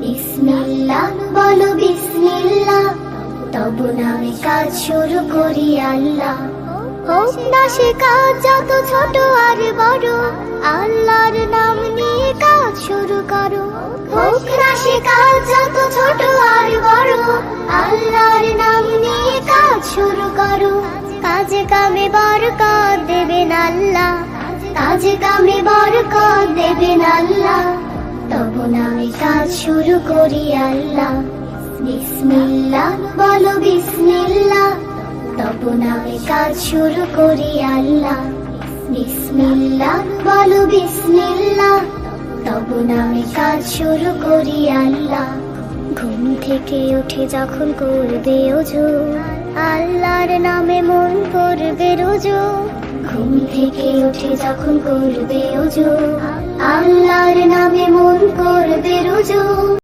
বিসমিল্লাহ বলো বিসমিল্লাহ, তবু নামে কাজ শুরু করি আল্লাহ। হোক না সে কাজ যত ছোট আর বড়, আল্লাহর নাম নিয়ে কাজ শুরু করো। হোক না সে কাজ যত ছোট আর বড়, আল্লাহর নাম নিয়ে কাজ শুরু করো। কাজে কামে বরকত দেবেন আল্লাহ, কাজে কামে বরকত দেবেন আল্লাহ, তবু নামে কাজ শুরু করি আল্লাহ। বিসমিল্লাহ বলো বিসমিল্লাহ, তবু নামে কাজ শুরু করি আল্লাহ। বিসমিল্লাহ বলো বিসমিল্লাহ, তবু নামে কাজ শুরু করি আল্লাহ। ঘুম থেকে উঠে যখন করবে ওযু, আল্লাহর নামে মন করবে রুজু। ঘুম থেকে উঠে যখন করবে ওযু, আল্লাহর নামে মন করবে রুজু।